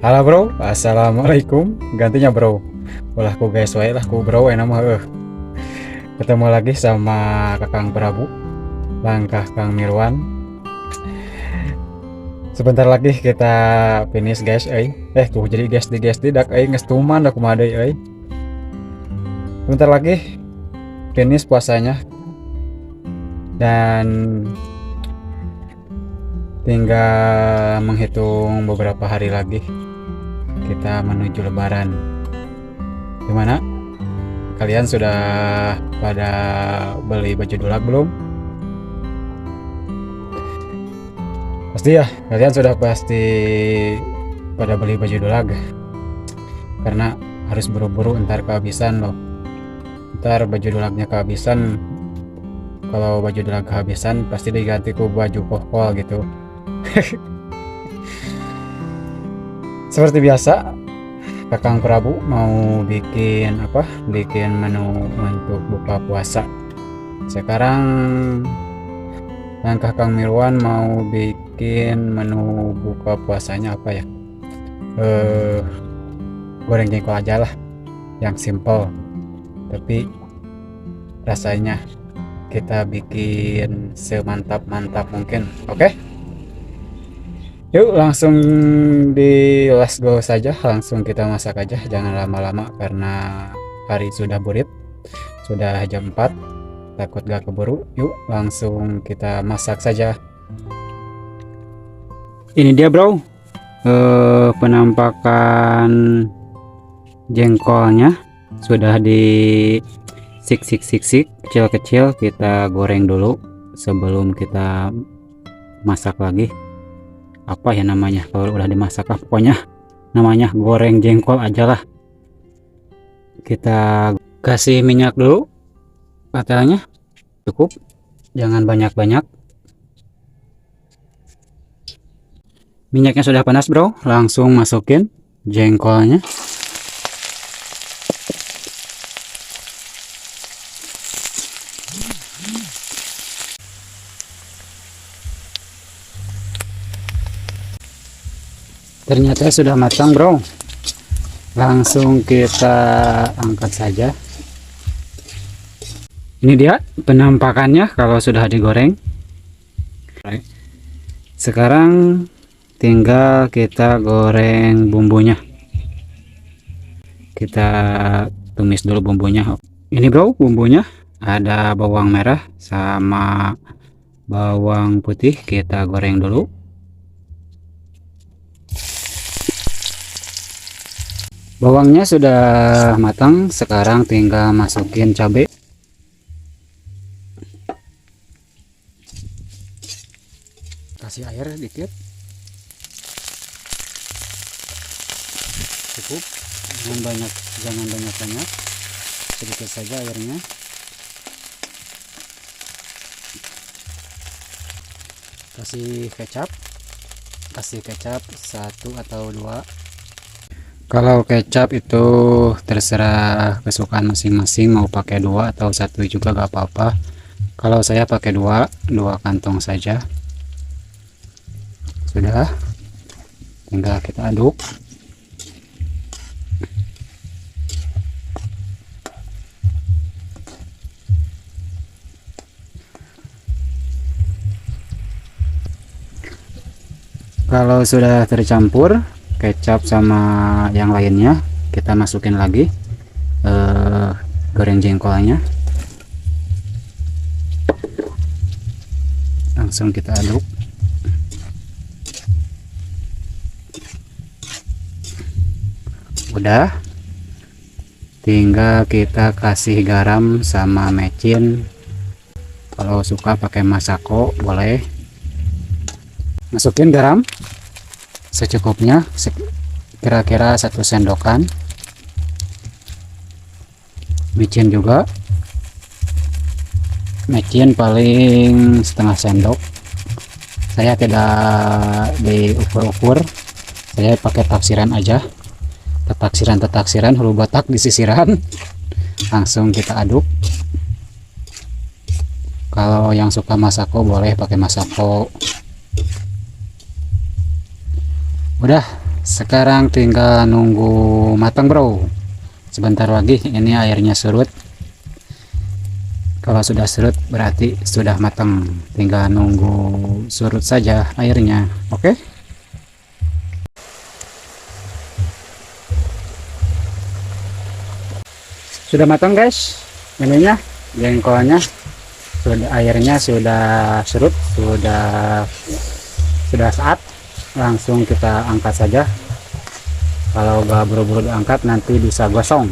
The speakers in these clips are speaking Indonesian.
Halo bro, assalamualaikum. Gantinya bro. Ulah ku guys wae lah ku bro enak mah Ketemu lagi sama Kakang Prabu, langkah Kang Mirwan. Sebentar lagi kita finish guys tuh jadi guys di dak geus tuman dak kumaha deui Sebentar lagi finish puasanya dan tinggal menghitung beberapa hari lagi kita menuju lebaran. Gimana? Kalian sudah pada beli baju dulak belum? Pasti ya, kalian sudah pasti pada beli baju dulak karena harus buru-buru ntar kehabisan loh. Ntar baju dulaknya kehabisan. Kalau baju dulak kehabisan pasti diganti ke baju kohol gitu. Seperti biasa, Kakang Prabu mau bikin apa? Bikin menu untuk buka puasa. Sekarang langkah Kang Mirwan mau bikin menu buka puasanya apa ya? Goreng jengkol aja lah, yang simple. Tapi rasanya kita bikin semantap-mantap mungkin. Oke? Yuk langsung di let's go saja, langsung kita masak aja, jangan lama-lama karena hari sudah burit, sudah jam 4, takut gak keburu. Yuk langsung kita masak saja. Ini dia bro, penampakan jengkolnya sudah di sik kecil-kecil. Kita goreng dulu sebelum kita masak lagi. Apa ya namanya kalau udah dimasak lah, pokoknya namanya goreng jengkol aja lah. Kita kasih minyak dulu, katanya cukup, jangan banyak-banyak. Minyaknya sudah panas bro, langsung masukin jengkolnya. Ternyata sudah matang bro, langsung kita angkat saja. Ini dia penampakannya kalau sudah digoreng. Sekarang tinggal kita goreng bumbunya. Kita tumis dulu bumbunya. Ini bro bumbunya, ada bawang merah sama bawang putih, kita goreng dulu. Bawangnya sudah matang, sekarang tinggal masukin cabai. Kasih air dikit. Cukup, jangan banyak, sedikit saja airnya. Kasih kecap 1 atau 2. Kalau kecap itu terserah kesukaan masing-masing, mau pakai 2 atau 1 juga gak apa-apa. Kalau saya pakai 2 kantong saja. Sudah, tinggal kita aduk. Kalau sudah tercampur kecap sama yang lainnya, kita masukin lagi goreng jengkolnya, langsung kita aduk. Udah, tinggal kita kasih garam sama mecin. Kalau suka pakai masako boleh. Masukin garam secukupnya, kira-kira 1 sendokan. Micin juga, micin paling setengah sendok. Saya tidak diukur-ukur, saya pakai taksiran aja, tetaksiran hulu batak di sisiran. Langsung kita aduk. Kalau yang suka masako boleh pakai masako. Udah Sekarang tinggal nunggu matang bro. Sebentar lagi ini airnya surut. Kalau sudah surut berarti sudah matang. Tinggal nunggu surut saja airnya. Oke. Sudah matang guys. Ininya jengkolnya sudah, airnya sudah surut, sudah saat langsung kita angkat saja. Kalau gak buru-buru diangkat nanti bisa gosong.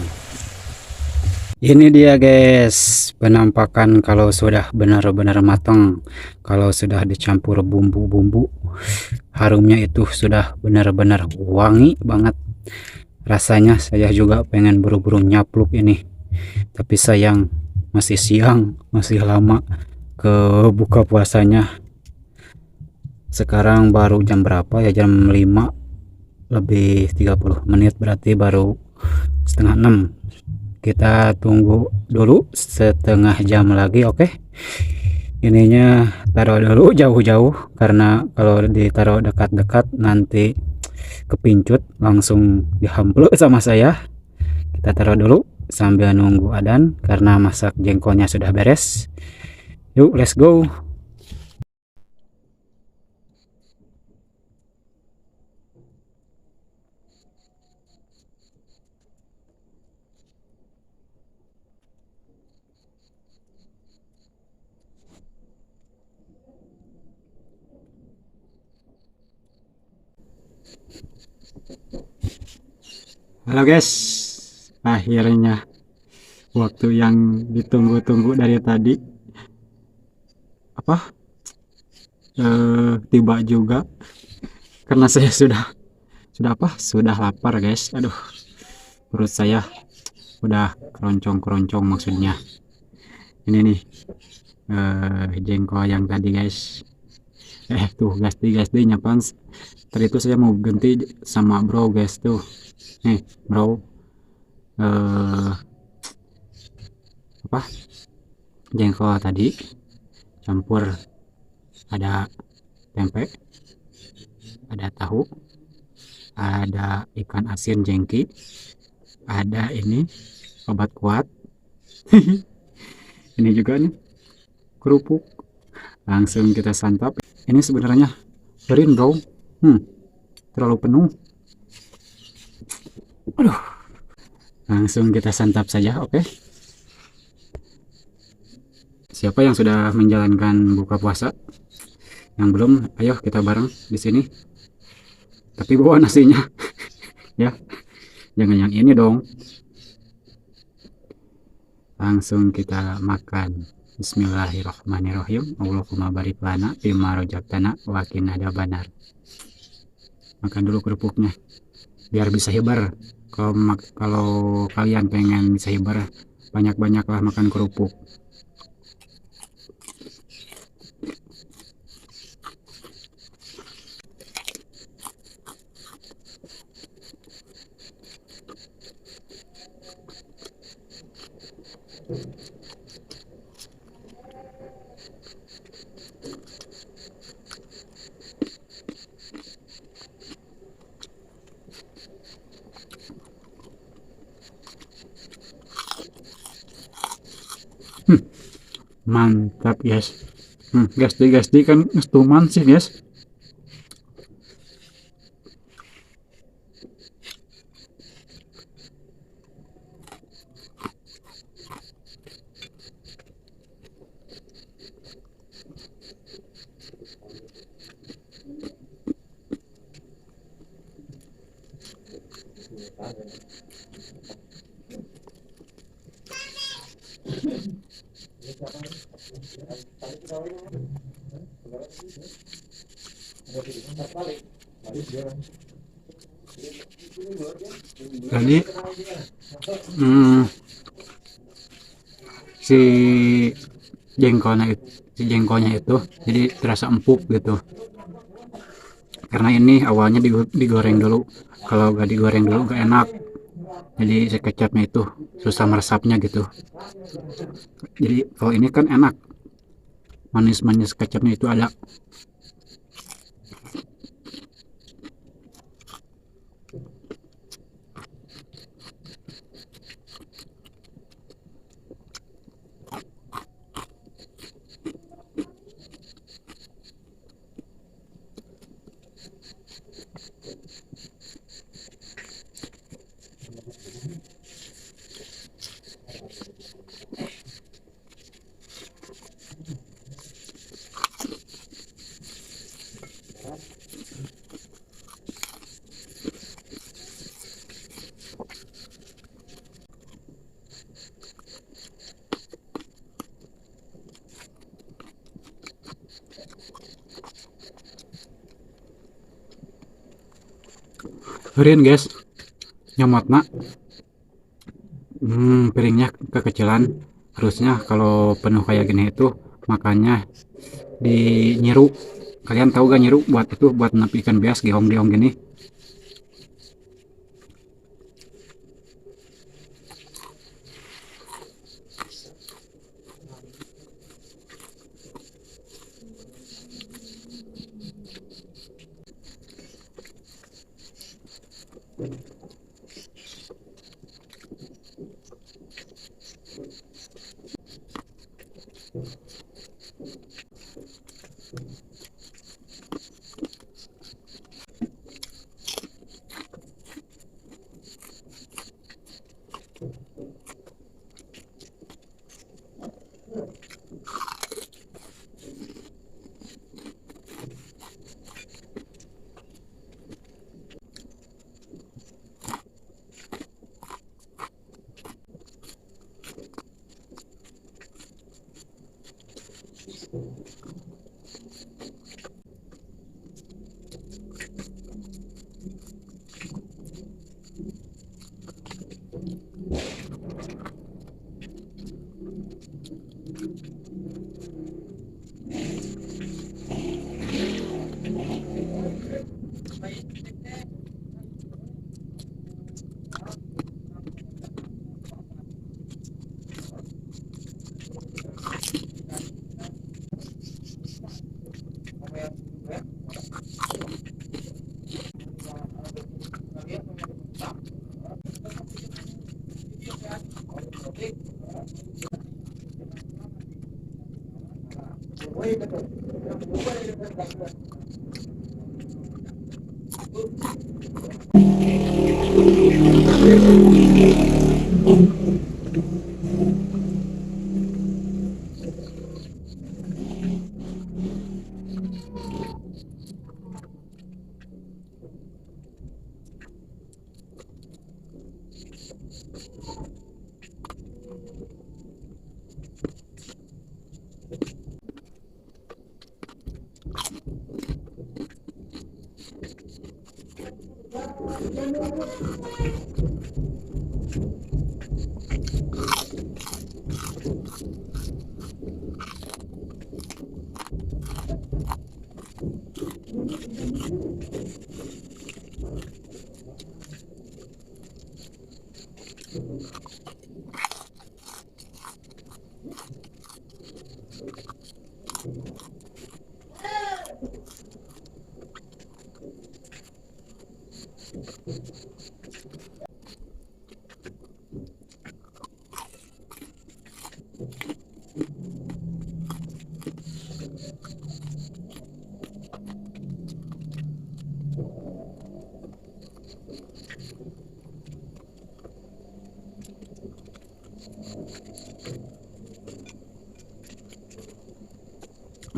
Ini dia guys penampakan kalau sudah benar-benar matang, kalau sudah dicampur bumbu-bumbu, harumnya itu sudah benar-benar wangi banget. Rasanya saya juga pengen buru-buru nyapluk ini, tapi sayang masih siang, masih lama ke buka puasanya. Sekarang baru jam berapa ya, jam 5 lebih 30 menit, berarti baru setengah 6. Kita tunggu dulu setengah jam lagi. Oke, ininya taruh dulu jauh-jauh, karena kalau ditaruh dekat-dekat nanti kepincut langsung dihampluk sama saya. Kita taruh dulu sambil nunggu adan, karena masak jengkolnya sudah beres. Yuk let's go. Halo guys, akhirnya waktu yang ditunggu-tunggu dari tadi tiba juga, karena saya sudah lapar guys. Aduh, perut saya udah keroncong-keroncong, maksudnya ini nih jengkol yang tadi guys. Tuh guys, di nyapaan tadi itu saya mau ganti sama bro guys. Tuh nih bro, jengkol tadi campur ada tempe, ada tahu, ada ikan asin jengki, ada ini obat kuat. Ini juga nih kerupuk. Langsung kita santap. Ini sebenarnya berin bro, terlalu penuh. Aduh, langsung kita santap saja. Oke. Siapa yang sudah menjalankan buka puasa? Yang belum, ayo kita bareng di sini. Tapi bawa nasinya, ya. Jangan yang ini dong. Langsung kita makan. Bismillahirrahmanirrahim. Allahumma barik lana bima razaqtana wa qina adzabannar. Makan dulu kerupuknya biar bisa hebar. Kalau kalian pengen bisa hebar, banyak-banyaklah makan kerupuk. Mantap guys. Gas di kan stuman sih guys. Jadi si jengkolnya itu jadi terasa empuk gitu, karena ini awalnya digoreng dulu. Kalau gak digoreng dulu gak enak, jadi si kecapnya itu susah meresapnya gitu. Jadi kalau ini kan enak, manis-manis kecapnya itu ada. Heureun guys, nyomotna piringnya kekecilan. Harusnya kalau penuh kayak gini itu makanya di nyiru. Kalian tahu gak nyiru buat itu, buat nepi ikan bias geong-geong gini.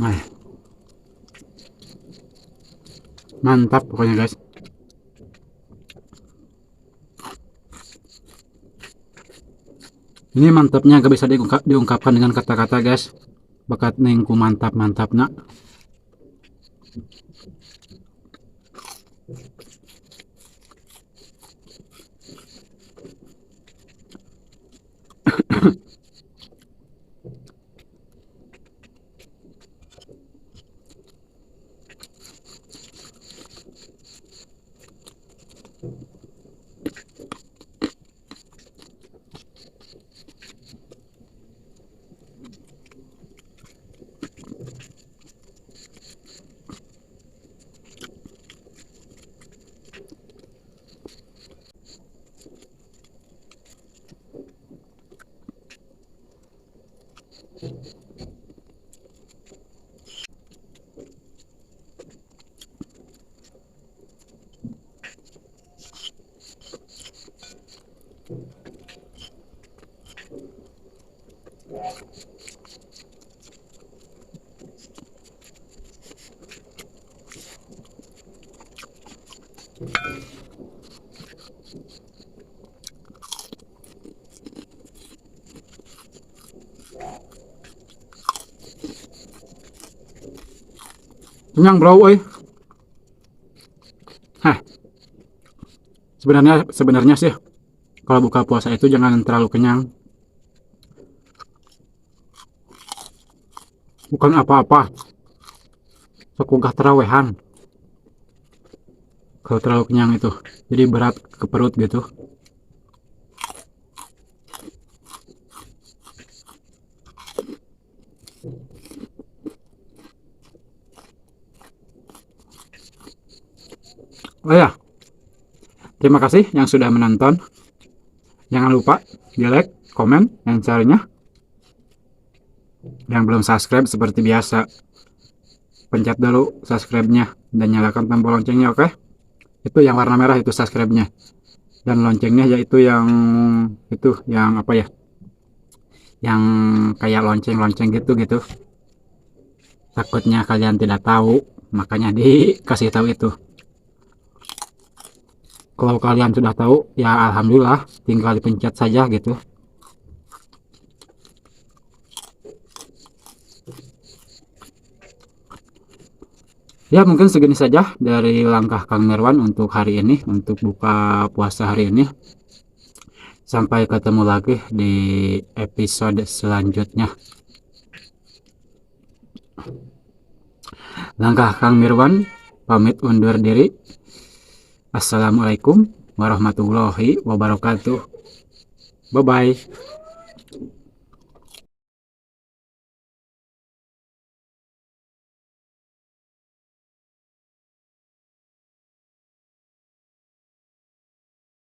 Nah, mantap pokoknya guys. Ini mantapnya gak bisa diungkapkan dengan kata-kata guys. Bakat nengku mantap nak. Kenyang bro ơi. Hah. Sebenarnya sih kalau buka puasa itu jangan terlalu kenyang. Bukan apa-apa, sekugah terawehan kalau terlalu kenyang itu. Jadi berat ke perut gitu. Oh ya, terima kasih yang sudah menonton. Jangan lupa di like, komen, dan share-nya. Yang belum subscribe seperti biasa, pencet dulu subscribe-nya dan nyalakan tombol loncengnya, oke? Itu yang warna merah itu subscribe-nya. Dan loncengnya yaitu yang itu yang apa ya? Yang kayak lonceng-lonceng gitu. Takutnya kalian tidak tahu, makanya dikasih tahu itu. Kalau kalian sudah tahu, ya alhamdulillah, tinggal dipencet saja gitu. Ya mungkin segini saja dari langkah Kang Mirwan untuk hari ini, untuk buka puasa hari ini. Sampai ketemu lagi di episode selanjutnya. Langkah Kang Mirwan pamit undur diri. Assalamualaikum warahmatullahi wabarakatuh. Bye bye.